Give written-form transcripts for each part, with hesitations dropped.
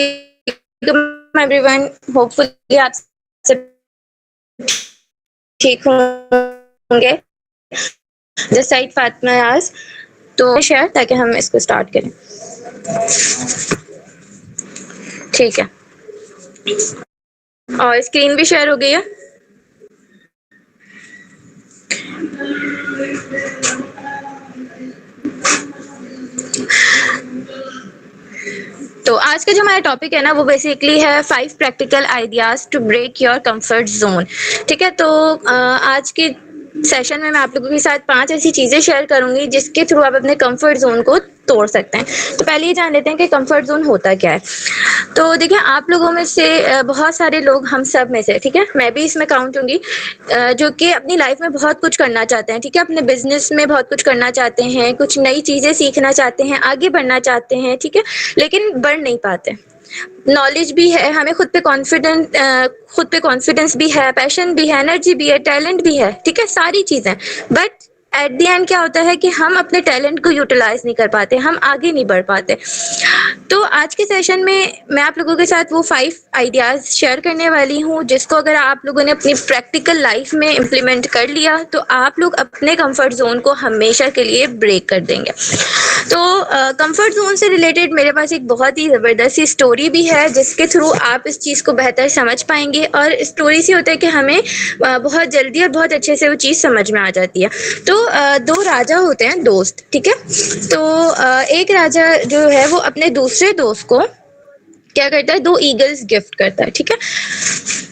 वालेकुम everyone, hopefully आप सब ठीक होंगे। दिस साइड फातिमा याज। तो शेयर ताकि हम इसको स्टार्ट करें। ठीक है, और स्क्रीन भी शेयर हो गई है। तो आज का जो हमारा टॉपिक है ना, वो बेसिकली है 5 practical ideas to break your comfort zone. ठीक है, तो आज के सेशन में मैं आप लोगों के साथ 5 ऐसी चीजें शेयर करूंगी जिसके थ्रू आप अपने कंफर्ट जोन को तोड़ सकते हैं। तो पहले ये जान लेते हैं कि कंफर्ट जोन होता क्या है। तो देखिए, आप लोगों में से बहुत सारे लोग, हम सब में से, ठीक है, मैं भी इसमें काउंट होंगी, जो कि अपनी लाइफ में बहुत कुछ करना चाहते हैं। ठीक है, अपने बिजनेस में बहुत कुछ करना चाहते हैं, कुछ नई चीजें सीखना चाहते हैं, आगे बढ़ना चाहते हैं, ठीक है, लेकिन बढ़ नहीं पाते। नॉलेज भी है, हमें खुद पे कॉन्फिडेंस भी है, पैशन भी है, एनर्जी भी है, टैलेंट भी है, ठीक है, सारी चीजें। बट एट द एंड क्या होता है कि हम अपने टैलेंट को यूटिलाइज नहीं कर पाते, हम आगे नहीं बढ़ पाते। तो आज के सेशन में मैं आप लोगों के साथ वो 5 आइडियाज शेयर करने वाली हूँ, जिसको अगर आप लोगों ने अपनी प्रैक्टिकल लाइफ में इम्प्लीमेंट कर लिया तो आप लोग अपने कंफर्ट जोन को हमेशा के लिए ब्रेक कर देंगे। तो कंफर्ट जोन से रिलेटेड मेरे पास एक बहुत ही ज़बरदस्त सी स्टोरी भी है, जिसके थ्रू आप इस चीज़ को बेहतर समझ पाएंगे। और स्टोरी से होता है कि हमें बहुत जल्दी और बहुत अच्छे से वो चीज़ समझ में आ जाती है। तो 2 राजा होते हैं, दोस्त, ठीक है। तो एक राजा जो है वो अपने दूसरे दोस्त को क्या करता है, 2 ईगल्स गिफ्ट करता है, ठीक है।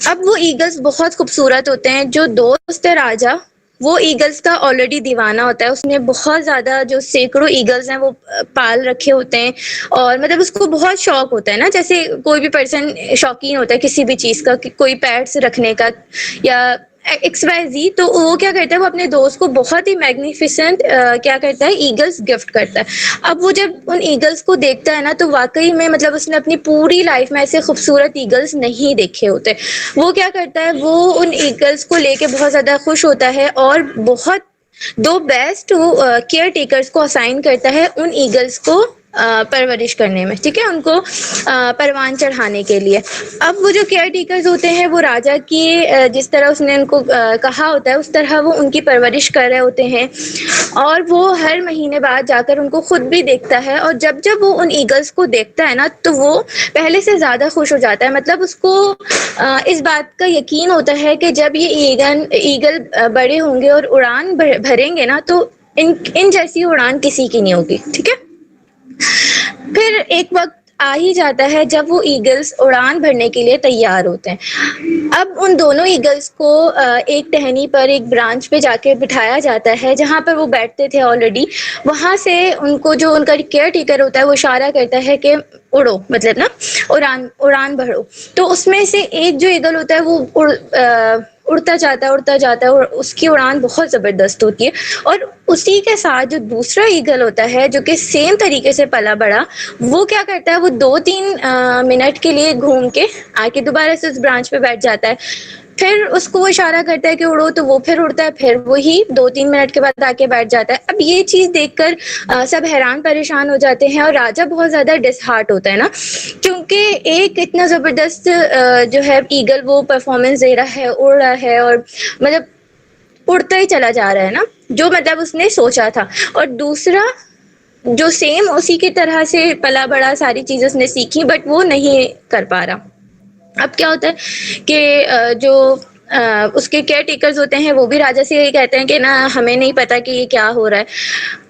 अब वो ईगल्स बहुत खूबसूरत होते हैं। जो दोस्त है राजा, वो ईगल्स का ऑलरेडी दीवाना होता है। उसने बहुत ज्यादा, जो सैकड़ों ईगल्स हैं वो पाल रखे होते हैं, और मतलब उसको बहुत शौक होता है ना, जैसे कोई भी पर्सन शौकीन होता है किसी भी चीज का, कि कोई पेट्स रखने का या XYZ। तो वो क्या करता है, वो अपने दोस्त को बहुत ही मैग्निफिसेंट क्या करता है, ईगल्स गिफ्ट करता है। अब वो जब उन ईगल्स को देखता है ना, तो वाकई में मतलब उसने अपनी पूरी लाइफ में ऐसे खूबसूरत ईगल्स नहीं देखे होते। वो क्या करता है, वो उन ईगल्स को लेके बहुत ज्यादा खुश होता है, और बहुत 2 बेस्ट वो केयर टेकर्स को असाइन करता है उन ईगल्स को परवरिश करने में, ठीक है, उनको परवान चढ़ाने के लिए। अब वो जो केयर टेकर्स होते हैं, वो राजा की जिस तरह उसने उनको कहा होता है, उस तरह वो उनकी परवरिश कर रहे होते हैं। और वो हर महीने बाद जाकर उनको खुद भी देखता है, और जब जब वो उन ईगल्स को देखता है ना, तो वो पहले से ज़्यादा खुश हो जाता है। मतलब उसको इस बात का यकीन होता है कि जब ये ईगल बड़े होंगे और उड़ान भरेंगे ना, तो इन जैसी उड़ान किसी की नहीं होगी, ठीक है। फिर एक वक्त आ ही जाता है जब वो ईगल्स उड़ान भरने के लिए तैयार होते हैं। अब उन दोनों ईगल्स को एक टहनी पर, एक ब्रांच पे जाके बिठाया जाता है, जहाँ पर वो बैठते थे ऑलरेडी। वहां से उनको, जो उनका केयर टेकर होता है, वो इशारा करता है कि उड़ो, मतलब ना उड़ान भरो। तो उसमें से एक जो ईगल होता है, वो उड़ता जाता है, और उसकी उड़ान बहुत ज़बरदस्त होती है। और उसी के साथ जो दूसरा ईगल होता है, जो कि सेम तरीके से पला बड़ा, वो क्या करता है, वो 2-3 मिनट के लिए घूम के आके दोबारा से उस ब्रांच पे बैठ जाता है। फिर उसको वो इशारा करता है कि उड़ो, तो वो फिर उड़ता है, फिर वही 2-3 मिनट के बाद आके बैठ जाता है। अब ये चीज देखकर सब हैरान परेशान हो जाते हैं, और राजा बहुत ज्यादा डिसहार्ट होता है ना, क्योंकि एक इतना जबरदस्त जो है ईगल वो परफॉर्मेंस दे रहा है, उड़ रहा है, और मतलब उड़ता ही चला जा रहा है ना, जो मतलब उसने सोचा था। और दूसरा जो सेम उसी की तरह से पला बड़ा, सारी चीजें उसने सीखी, बट वो नहीं कर पा रहा। अब क्या होता है कि जो उसके केयर टेकर्स होते हैं, वो भी राजा से यही कहते हैं कि ना, हमें नहीं पता कि ये क्या हो रहा है।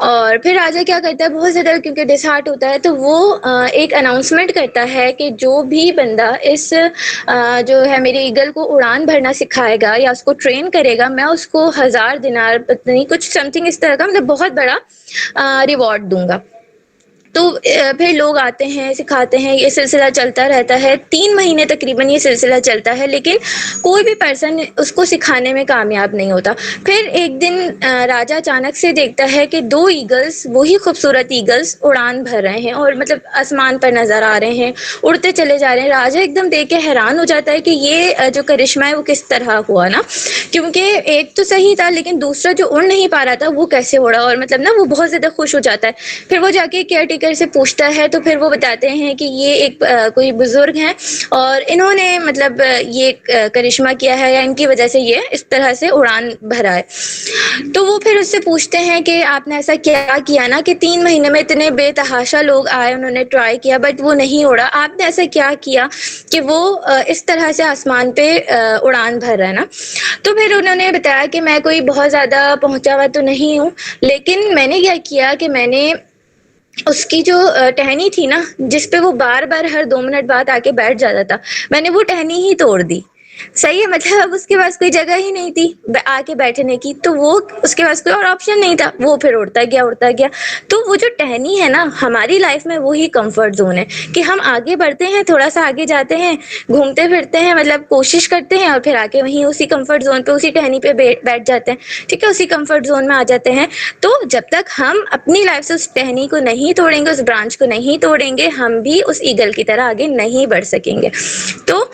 और फिर राजा क्या करता है, बहुत ज़्यादा क्योंकि डिसहार्ट होता है, तो वो एक अनाउंसमेंट करता है कि जो भी बंदा इस जो है मेरे ईगल को उड़ान भरना सिखाएगा या उसको ट्रेन करेगा, मैं उसको 1000 दिनार, पता नहीं कुछ समथिंग इस तरह का, मतलब बहुत बड़ा रिवॉर्ड दूंगा। तो फिर लोग आते हैं, सिखाते हैं, ये सिलसिला चलता रहता है। 3 महीने तकरीबन ये सिलसिला चलता है, लेकिन कोई भी पर्सन उसको सिखाने में कामयाब नहीं होता। फिर एक दिन राजा अचानक से देखता है कि 2 ईगल्स, वही खूबसूरत ईगल्स, उड़ान भर रहे हैं, और मतलब आसमान पर नजर आ रहे हैं, उड़ते चले जा रहे हैं। राजा एकदम देख के हैरान हो जाता है कि ये जो करिश्मा है वो किस तरह हुआ ना, क्योंकि एक तो सही था, लेकिन दूसरा जो उड़ नहीं पा रहा था वो कैसे उड़ा, और मतलब ना वो बहुत ज्यादा खुश हो जाता है। फिर वो जाके केयर स्पीकर से पूछता है तो फिर वो बताते हैं कि ये एक कोई बुजुर्ग हैं और इन्होंने मतलब ये करिश्मा किया है या इनकी वजह से ये इस तरह से उड़ान भरा है। तो वो फिर उससे पूछते हैं कि आपने ऐसा क्या किया ना कि 3 महीने में इतने बेतहाशा लोग आए, उन्होंने ट्राई किया बट वो नहीं उड़ा, आपने ऐसा क्या किया कि वो इस तरह से आसमान पे उड़ान भर रहा है ना। तो फिर उन्होंने बताया कि मैं कोई बहुत ज़्यादा पहुंचा हुआ तो नहीं हूँ, लेकिन मैंने क्या किया कि मैंने उसकी जो टहनी थी ना जिस पे वो बार-बार हर 2 मिनट बाद आके बैठ जाता था, मैंने वो टहनी ही तोड़ दी। सही है, मतलब अब उसके पास कोई जगह ही नहीं थी आके बैठने की, तो वो उसके पास कोई और ऑप्शन नहीं था, वो फिर उड़ता गया। तो वो जो टहनी है ना हमारी लाइफ में, वो ही कंफर्ट जोन है कि हम आगे बढ़ते हैं, थोड़ा सा आगे जाते हैं, घूमते फिरते हैं, मतलब कोशिश करते हैं और फिर आके वहीं उसी कंफर्ट जोन पे उसी टहनी पे बैठ जाते हैं। ठीक है, उसी कंफर्ट जोन में आ जाते हैं। तो जब तक हम अपनी लाइफ से उस टहनी को नहीं तोड़ेंगे, उस ब्रांच को नहीं तोड़ेंगे, हम भी उस ईगल की तरह आगे नहीं बढ़ सकेंगे। तो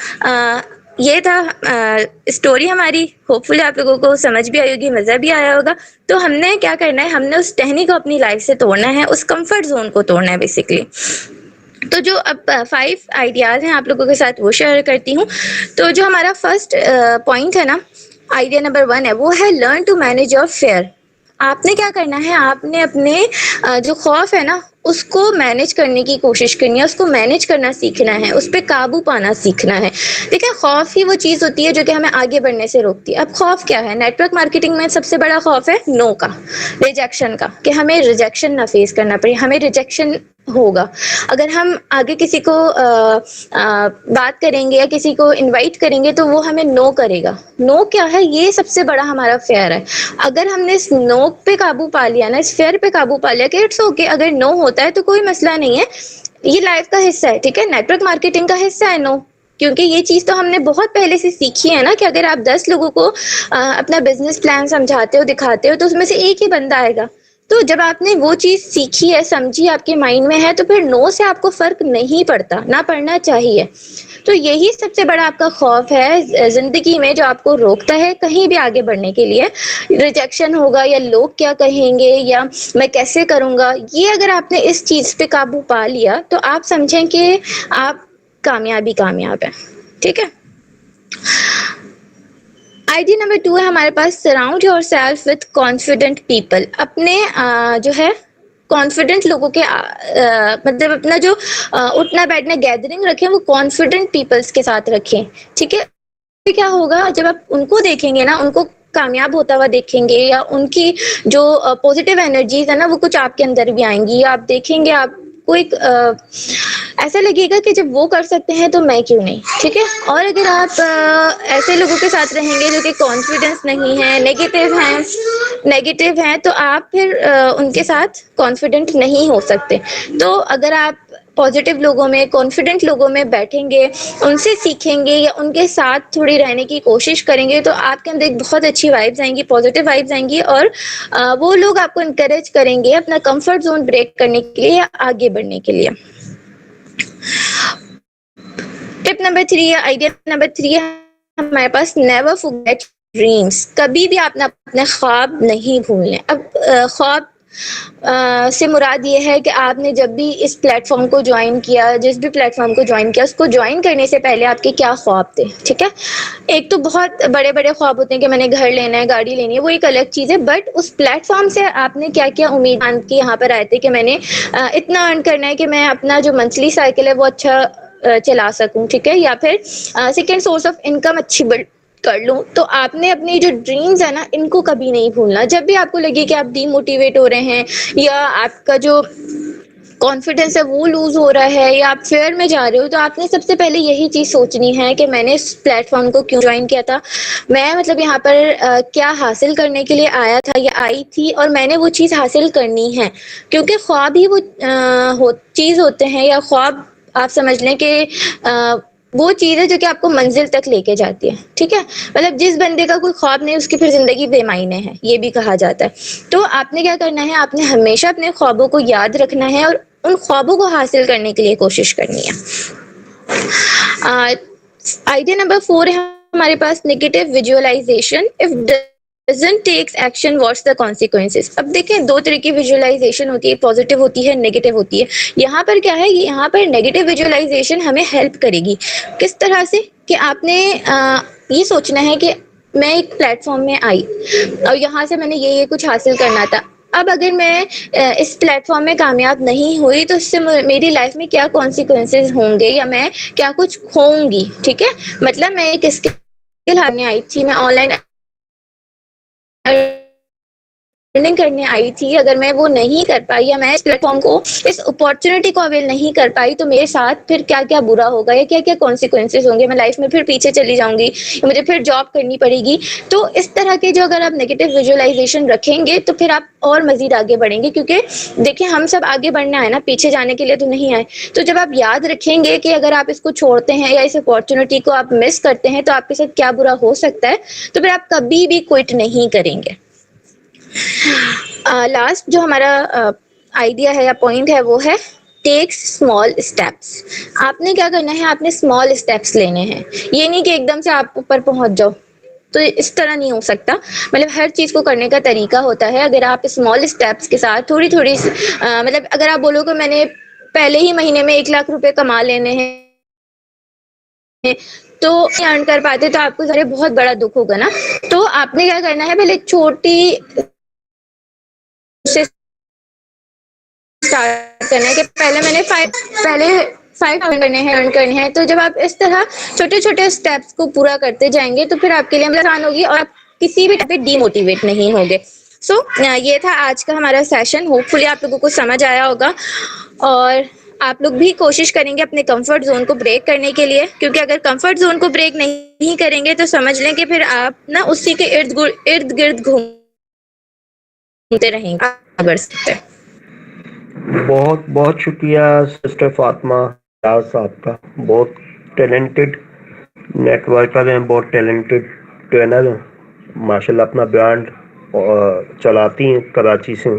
ये था स्टोरी हमारी। होपफुली आप लोगों को समझ भी आई होगी, मज़ा भी आया होगा। तो हमने क्या करना है, हमने उस टहनी को अपनी लाइफ से तोड़ना है, उस कंफर्ट जोन को तोड़ना है बेसिकली। तो जो अब 5 आइडियाज हैं आप लोगों के साथ वो शेयर करती हूँ। तो जो हमारा फर्स्ट पॉइंट है ना, आइडिया नंबर 1 है, वो है learn to manage your fear. आपने क्या करना है, आपने अपने जो खौफ है ना उसको मैनेज करने की कोशिश करनी है, उसको मैनेज करना सीखना है, उस पर काबू पाना सीखना है। ठीक है, खौफ ही वो चीज़ होती है जो कि हमें आगे बढ़ने से रोकती है। अब खौफ क्या है, नेटवर्क मार्केटिंग में सबसे बड़ा खौफ है नो का, रिजेक्शन का, कि हमें रिजेक्शन ना फेस करना पड़े, हमें रिजेक्शन होगा। अगर हम आगे किसी को बात करेंगे या किसी को इनवाइट करेंगे तो वो हमें नो करेगा। नो क्या है, ये सबसे बड़ा हमारा फेयर है। अगर हमने इस नो पे काबू पा लिया ना, इस फेयर पे काबू पा लिया कि इट्स ओके, अगर नो होता है तो कोई मसला नहीं है, ये लाइफ का हिस्सा है। ठीक है, नेटवर्क मार्केटिंग का हिस्सा है नो, क्योंकि ये चीज़ तो हमने बहुत पहले से सीखी है ना कि अगर आप 10 लोगों को अपना बिजनेस प्लान समझाते हो, दिखाते हो, तो उसमें से एक ही बंदा आएगा। तो जब आपने वो चीज़ सीखी है, समझी, आपके माइंड में है, तो फिर नो से आपको फर्क नहीं पड़ता, ना पड़ना चाहिए। तो यही सबसे बड़ा आपका खौफ है जिंदगी में जो आपको रोकता है कहीं भी आगे बढ़ने के लिए। रिजेक्शन होगा या लोग क्या कहेंगे या मैं कैसे करूँगा, ये अगर आपने इस चीज़ पे काबू पा लिया तो आप समझें कि आप कामयाब है। ठीक है, आइडिया नंबर 2 है हमारे पास, surround yourself with confident people. अपने जो है कॉन्फिडेंट लोगों के मतलब अपना जो उठना बैठना गैदरिंग रखें वो कॉन्फिडेंट पीपल्स के साथ रखें। ठीक है, क्या होगा जब आप उनको देखेंगे ना, उनको कामयाब होता हुआ देखेंगे या उनकी जो पॉजिटिव एनर्जीज है ना वो कुछ आपके अंदर भी आएंगी, आप देखेंगे आपको एक ऐसा लगेगा कि जब वो कर सकते हैं तो मैं क्यों नहीं। ठीक है, और अगर आप ऐसे लोगों के साथ रहेंगे जो कि कॉन्फिडेंस नहीं है, नेगेटिव हैं, तो आप फिर उनके साथ कॉन्फिडेंट नहीं हो सकते। तो अगर आप पॉजिटिव लोगों में, कॉन्फिडेंट लोगों में बैठेंगे, उनसे सीखेंगे या उनके साथ थोड़ी रहने की कोशिश करेंगे तो आपके अंदर एक बहुत अच्छी वाइब्स आएंगी, पॉजिटिव वाइब्स आएंगी और वो लोग आपको इनकरेज करेंगे अपना कंफर्ट जोन ब्रेक करने के लिए या आगे बढ़ने के लिए। टिप नंबर 3 है, आइडिया नंबर 3 है हमारे पास, नेवर फॉरगेट ड्रीम्स। कभी भी आपने अपने ख्वाब नहीं भूलने। अब ख्वाब से मुराद ये है कि आपने जब भी इस प्लेटफॉर्म को ज्वाइन किया, जिस भी प्लेटफॉर्म को ज्वाइन किया, उसको ज्वाइन करने से पहले आपके क्या ख्वाब थे। ठीक है, एक तो बहुत बड़े बड़े ख्वाब होते हैं कि मैंने घर लेना है, गाड़ी लेनी है, वो एक अलग चीज़ है, बट उस प्लेटफॉर्म से आपने क्या क्या उम्मीद के यहाँ पर आए थे कि मैंने इतना अर्न करना है कि मैं अपना जो मंथली साइकिल है वो अच्छा चला सकूं। ठीक है, या फिर सेकेंड सोर्स ऑफ इनकम अच्छी कर लूं। तो आपने अपनी जो ड्रीम्स है ना इनको कभी नहीं भूलना। जब भी आपको लगे कि आप डीमोटिवेट हो रहे हैं या आपका जो कॉन्फिडेंस है वो लूज हो रहा है या आप फेयर में जा रहे हो, तो आपने सबसे पहले यही चीज सोचनी है कि मैंने इस प्लेटफॉर्म को क्यों ज्वाइन किया था, मैं मतलब यहाँ पर क्या हासिल करने के लिए आया था या आई थी, और मैंने वो चीज हासिल करनी है। क्योंकि ख्वाब ही वो चीज होते हैं, या ख्वाब आप समझ लें कि वो चीज़ है जो कि आपको मंजिल तक लेके जाती है। ठीक है, मतलब जिस बंदे का कोई ख्वाब नहीं उसकी फिर जिंदगी बेमायने है, ये भी कहा जाता है। तो आपने क्या करना है, आपने हमेशा अपने ख्वाबों को याद रखना है और उन ख्वाबों को हासिल करने के लिए कोशिश करनी है। आइडिया नंबर 4 है हमारे पास, negative visualisation. If doesn't takes action what's the consequences. अब देखें दो तरह की विजुअलाइजेशन होती है, पॉजिटिव होती है, नेगेटिव होती है। यहाँ पर क्या है, यहाँ पर नेगेटिव विजुअलाइजेशन हमें हेल्प करेगी। किस तरह से कि आपने ये सोचना है कि मैं एक प्लेटफॉर्म में आई और यहाँ से मैंने ये कुछ हासिल करना था। अब अगर मैं इस प्लेटफॉर्म में कामयाब नहीं हुई तो इससे मेरी लाइफ में क्या कॉन्सिक्वेंसेस होंगे या मैं क्या कुछ खोऊंगी। ठीक है, मतलब मैं एक स्किल हारने आई थी, मैं ऑनलाइन अर्निंग करने आई थी, अगर मैं वो नहीं कर पाई या मैं इस प्लेटफॉर्म को, इस अपॉर्चुनिटी को अवेल नहीं कर पाई तो मेरे साथ फिर क्या क्या बुरा होगा या क्या क्या कॉन्सिक्वेंसेस होंगे, मैं लाइफ में फिर पीछे चली जाऊंगी, मुझे फिर जॉब करनी पड़ेगी। तो इस तरह के जो अगर आप नेगेटिव विजुअलाइजेशन रखेंगे तो फिर आप और मजीद आगे बढ़ेंगे, क्योंकि देखिए हम सब आगे बढ़ना है ना, पीछे जाने के लिए तो नहीं आए। तो जब आप याद रखेंगे कि अगर आप इसको छोड़ते हैं या इस अपॉर्चुनिटी को आप मिस करते हैं तो आपके साथ क्या बुरा हो सकता है, तो फिर आप कभी भी क्विट नहीं करेंगे। लास्ट जो हमारा आइडिया है या पॉइंट है वो है टेक्स स्मॉल स्टेप्स। आपने क्या करना है, आपने स्मॉल स्टेप्स लेने हैं। ये नहीं कि एकदम से आप ऊपर पहुंच जाओ, तो इस तरह नहीं हो सकता। मतलब हर चीज को करने का तरीका होता है। अगर आप स्मॉल स्टेप्स के साथ थोड़ी थोड़ी मतलब अगर आप बोलो कि मैंने पहले ही महीने में 1 लाख रुपए कमा लेने हैं तो अर्न कर पाते तो आपको जरा बहुत बड़ा दुख होगा ना। तो आपने क्या करना है, पहले छोटी से स्टार्ट करना है कि पहले मैंने 5,000 करने हैं, अर्न करने हैं। तो जब आप इस तरह छोटे छोटे स्टेप्स को पूरा करते जाएंगे तो फिर आपके लिए आसान होगी और आप किसी भी टाइप पे डीमोटिवेट नहीं होगे। सो ये था आज का हमारा सेशन। होपफुली आप लोगों को समझ आया होगा और आप लोग भी कोशिश करेंगे अपने कंफर्ट जोन को ब्रेक करने के लिए, क्योंकि अगर कंफर्ट जोन को ब्रेक नहीं करेंगे तो समझ लें कि फिर आप ना उसी के इर्द गिर्द घूमते रहेंगे, बढ़ सकते हैं। बहुत बहुत शुक्रिया सिस्टर फातिमा साहब का। बहुत टैलेंटेड नेटवर्कर हैं, बहुत टैलेंटेड ट्रेनर हैं, माशाल्लाह अपना ब्रांड चलाती हैं कराची से,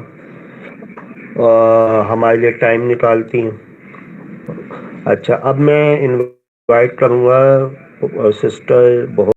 हमारे लिए टाइम निकालती हैं। अच्छा, अब मैं इनवाइट करूँगा सिस्टर बहुत